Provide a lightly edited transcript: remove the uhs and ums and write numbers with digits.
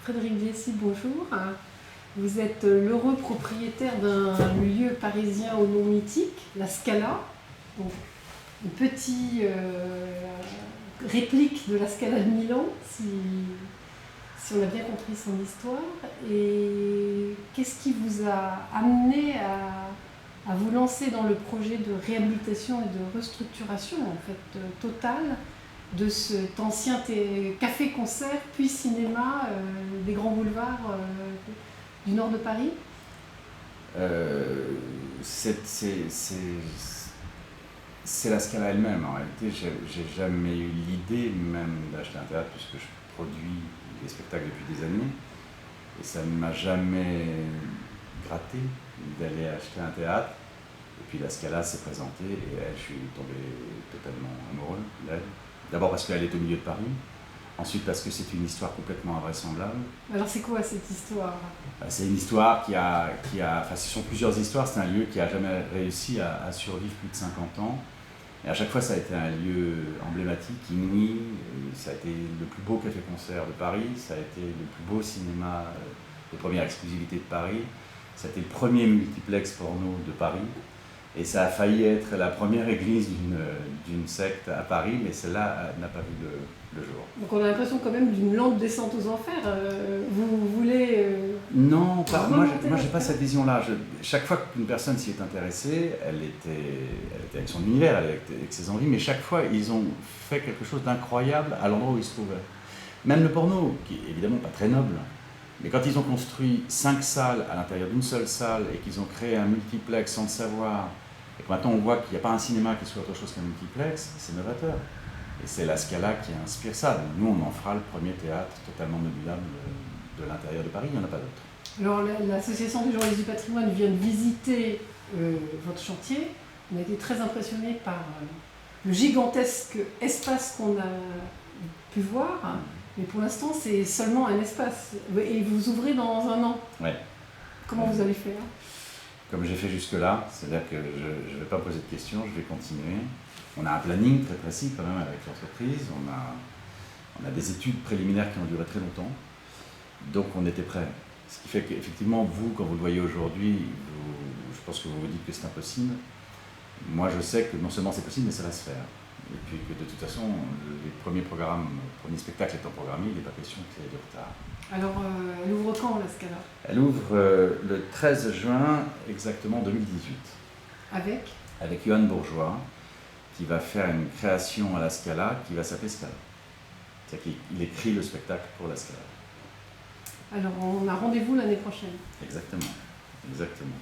Frédéric Biessy, bonjour. Vous êtes l'heureux propriétaire d'un lieu parisien au nom mythique, la Scala. Donc, une petite réplique de la Scala de Milan, si on a bien compris son histoire. Et qu'est-ce qui vous a amené à vous lancer dans le projet de réhabilitation et de restructuration en fait, totale de cet ancien café-concert, puis cinéma des grands boulevards du nord de Paris? C'est la Scala elle-même. En réalité, j'ai jamais eu l'idée même d'acheter un théâtre puisque je produis des spectacles depuis des années. Et ça ne m'a jamais gratté d'aller acheter un théâtre. Et puis la Scala s'est présentée et je suis tombé totalement amoureux d'elle. D'abord parce qu'elle est au milieu de Paris. Ensuite parce que c'est une histoire complètement invraisemblable. Alors c'est quoi cette histoire? C'est une histoire enfin ce sont plusieurs histoires, c'est un lieu qui n'a jamais réussi à survivre plus de 50 ans. Et à chaque fois ça a été un lieu emblématique, inouï, ça a été le plus beau café-concert de Paris, ça a été le plus beau cinéma de première exclusivité de Paris, ça a été le premier multiplex porno de Paris. Et ça a failli être la première église d'une secte à Paris, mais celle-là n'a pas vu le jour. Donc on a l'impression quand même d'une lente descente aux enfers. Vous voulez... Non, moi j'ai pas cette vision-là. Chaque fois qu'une personne s'y est intéressée, elle était avec son univers, elle était avec ses envies, mais chaque fois ils ont fait quelque chose d'incroyable à l'endroit où ils se trouvaient. Même le porno, qui est évidemment pas très noble, mais quand ils ont construit 5 salles à l'intérieur d'une seule salle et qu'ils ont créé un multiplex sans le savoir, et que maintenant on voit qu'il n'y a pas un cinéma qui soit autre chose qu'un multiplex, c'est novateur. Et c'est la Scala qui inspire ça. Donc nous, on en fera le premier théâtre totalement modulable de l'intérieur de Paris, il n'y en a pas d'autre. Alors l'association des journalistes du patrimoine vient de visiter votre chantier. On a été très impressionnés par le gigantesque espace qu'on a pu voir. Mais pour l'instant, c'est seulement un espace. Et vous ouvrez dans un an. Ouais. Comment vous allez faire? Comme j'ai fait jusque-là, c'est-à-dire que je ne vais pas poser de questions, je vais continuer. On a un planning très précis quand même avec l'entreprise, on a des études préliminaires qui ont duré très longtemps, donc on était prêts. Ce qui fait qu'effectivement, vous, quand vous le voyez aujourd'hui, je pense que vous vous dites que c'est impossible. Moi, je sais que non seulement c'est possible, mais ça va se faire. Et puis que de toute façon, les premiers spectacles étant programmés, il n'est pas question qu'il y ait du retard. Alors, elle ouvre quand, la Scala? Elle ouvre le 13 juin, exactement 2018. Avec Johan Bourgeois, qui va faire une création à la Scala qui va s'appeler Scala. C'est-à-dire qu'il écrit le spectacle pour la Scala. Alors, on a rendez-vous l'année prochaine. Exactement, exactement.